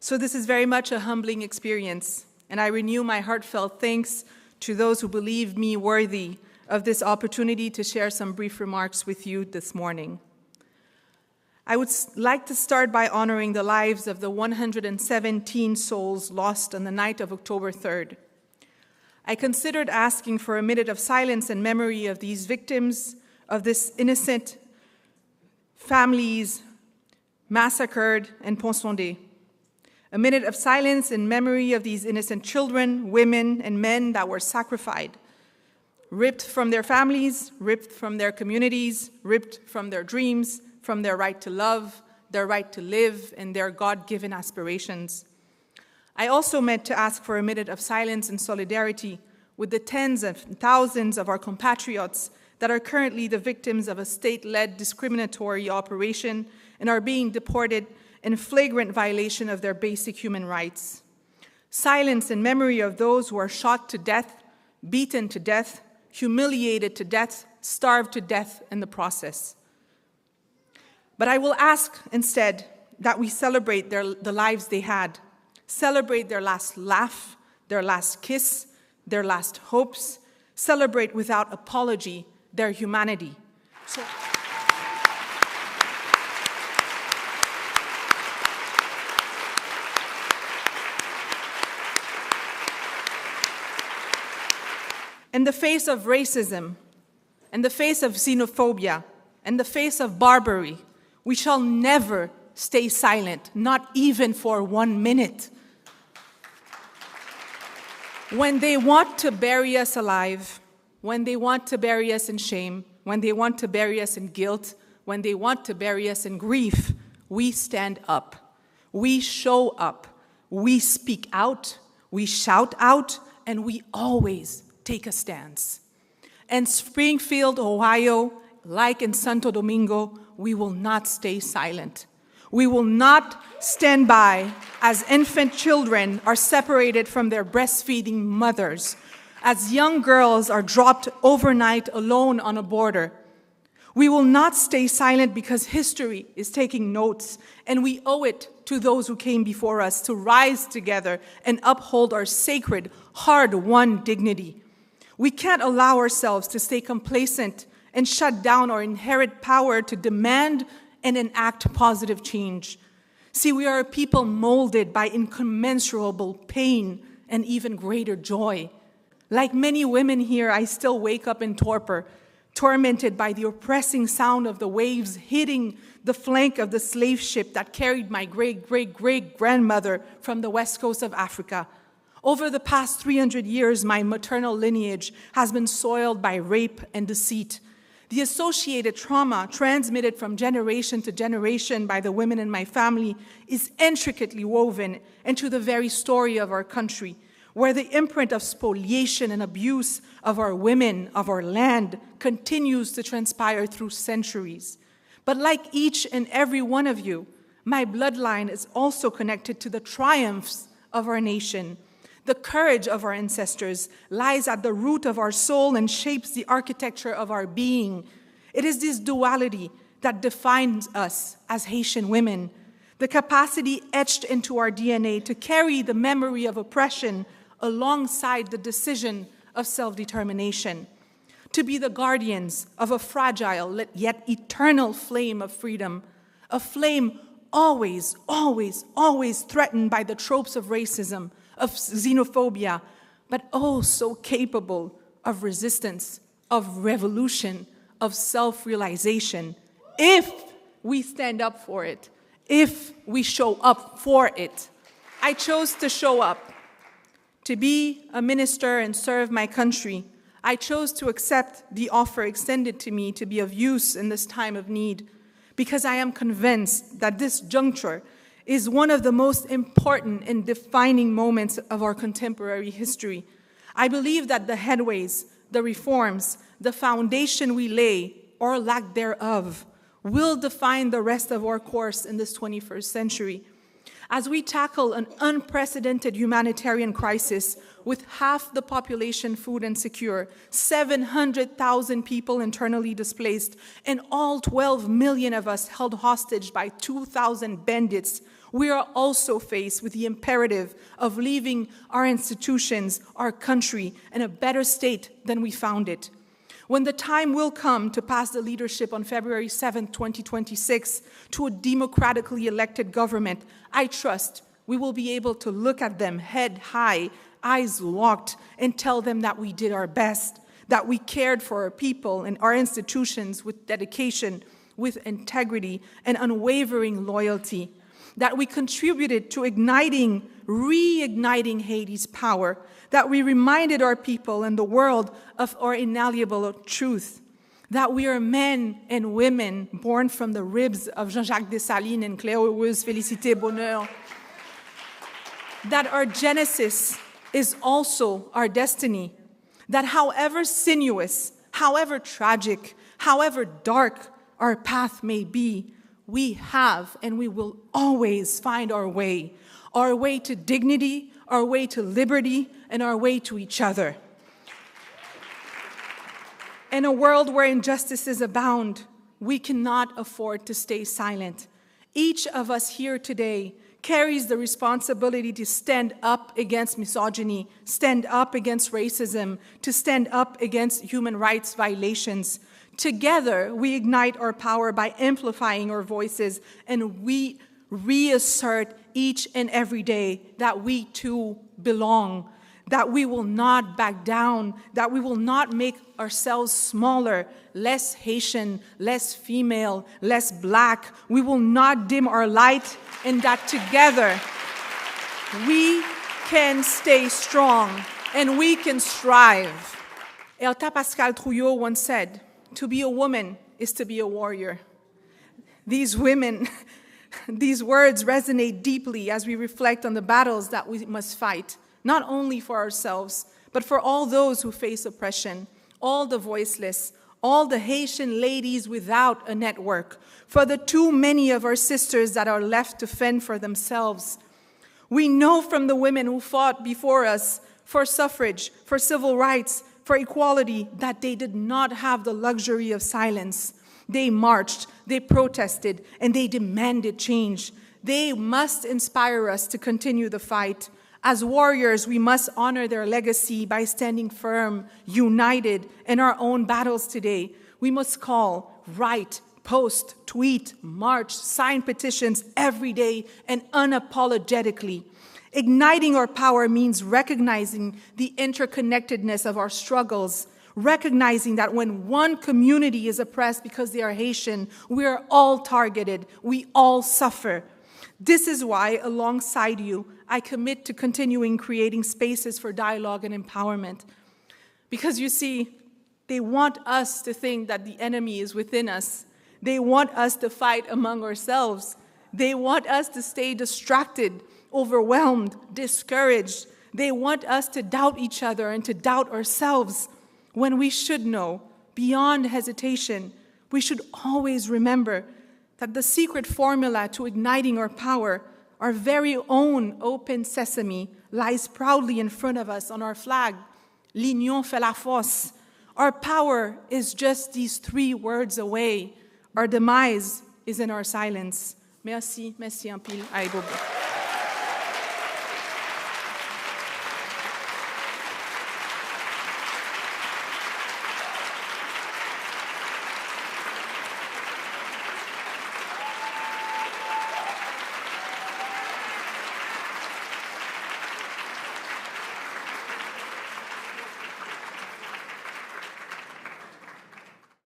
So this is very much a humbling experience, and I renew my heartfelt thanks to those who believe me worthy of this opportunity to share some brief remarks with you this morning. I would like to start by honoring the lives of the 117 souls lost on the night of October 3rd. I considered asking for a minute of silence in memory of these victims, of this innocent families massacred in Pont-Sondé. A minute of silence in memory of these innocent children, women, and men that were sacrificed, ripped from their families, ripped from their communities, ripped from their dreams, from their right to love, their right to live, and their God-given aspirations. I also meant to ask for a minute of silence and solidarity with the tens of thousands of our compatriots that are currently the victims of a state-led discriminatory operation and are being deported in flagrant violation of their basic human rights. Silence in memory of those who are shot to death, beaten to death, humiliated to death, starved to death in the process. But I will ask instead that we celebrate the lives they had, celebrate their last laugh, their last kiss, their last hopes, celebrate without apology their humanity. In the face of racism, in the face of xenophobia, in the face of barbary, we shall never stay silent, not even for 1 minute. When they want to bury us alive, when they want to bury us in shame, when they want to bury us in guilt, when they want to bury us in grief, we stand up. We show up. We speak out. We shout out, and we always take a stance. In Springfield, Ohio, like in Santo Domingo, we will not stay silent. We will not stand by as infant children are separated from their breastfeeding mothers, as young girls are dropped overnight alone on a border. We will not stay silent because history is taking notes, and we owe it to those who came before us to rise together and uphold our sacred, hard-won dignity. We can't allow ourselves to stay complacent and shut down our inherent power to demand and enact positive change. See, we are a people molded by incommensurable pain and even greater joy. Like many women here, I still wake up in torpor, tormented by the oppressing sound of the waves hitting the flank of the slave ship that carried my great-great-great-grandmother from the west coast of Africa. Over the past 300 years, my maternal lineage has been soiled by rape and deceit. The associated trauma transmitted from generation to generation by the women in my family is intricately woven into the very story of our country, where the imprint of spoliation and abuse of our women, of our land, continues to transpire through centuries. But like each and every one of you, my bloodline is also connected to the triumphs of our nation. The courage of our ancestors lies at the root of our soul and shapes the architecture of our being. It is this duality that defines us as Haitian women, the capacity etched into our DNA to carry the memory of oppression alongside the decision of self-determination, to be the guardians of a fragile yet eternal flame of freedom, a flame always, always, always threatened by the tropes of racism, of xenophobia, but oh so capable of resistance, of revolution, of self-realization, if we stand up for it, if we show up for it. I chose to show up, to be a minister and serve my country. I chose to accept the offer extended to me to be of use in this time of need, because I am convinced that this juncture is one of the most important and defining moments of our contemporary history. I believe that the headways, the reforms, the foundation we lay, or lack thereof, will define the rest of our course in this 21st century. As we tackle an unprecedented humanitarian crisis with half the population food insecure, 700,000 people internally displaced, and all 12 million of us held hostage by 2,000 bandits, We are also faced with the imperative of leaving our institutions, our country, in a better state than we found it. When the time will come to pass the leadership on February 7, 2026, to a democratically elected government, I trust we will be able to look at them head high, eyes locked, and tell them that we did our best, that we cared for our people and our institutions with dedication, with integrity, and unwavering loyalty, that we contributed to reigniting Haiti's power, that we reminded our people and the world of our inalienable truth, that we are men and women born from the ribs of Jean-Jacques Dessalines and Claire Heureuse Félicité Bonheur, that our genesis is also our destiny, that however sinuous, however tragic, however dark our path may be, we have and we will always find our way to dignity, our way to liberty, and our way to each other. In a world where injustices abound, we cannot afford to stay silent. Each of us here today carries the responsibility to stand up against misogyny, stand up against racism, to stand up against human rights violations. Together, we ignite our power by amplifying our voices, and we reassert each and every day that we too belong, that we will not back down, that we will not make ourselves smaller, less Haitian, less female, less black. We will not dim our light, and that together we can stay strong and we can strive. Elta Pascal Trouillot once said, "To be a woman is to be a warrior." These words resonate deeply as we reflect on the battles that we must fight, not only for ourselves, but for all those who face oppression, all the voiceless, all the Haitian ladies without a network, for the too many of our sisters that are left to fend for themselves. We know from the women who fought before us for suffrage, for civil rights, for equality, that they did not have the luxury of silence. They marched, they protested, and they demanded change. They must inspire us to continue the fight. As warriors, we must honor their legacy by standing firm, united in our own battles today. We must call, write, post, tweet, march, sign petitions every day and unapologetically. Igniting our power means recognizing the interconnectedness of our struggles, recognizing that when one community is oppressed because they are Haitian, we are all targeted, we all suffer. This is why, alongside you, I commit to continuing creating spaces for dialogue and empowerment. Because you see, they want us to think that the enemy is within us. They want us to fight among ourselves. They want us to stay distracted, overwhelmed, discouraged. They want us to doubt each other and to doubt ourselves, when we should know, beyond hesitation, we should always remember that the secret formula to igniting our power, our very own open sesame, lies proudly in front of us on our flag. L'union fait la force. Our power is just these 3 words away. Our demise is in our silence. Merci, merci en pile. Aïe, bobo.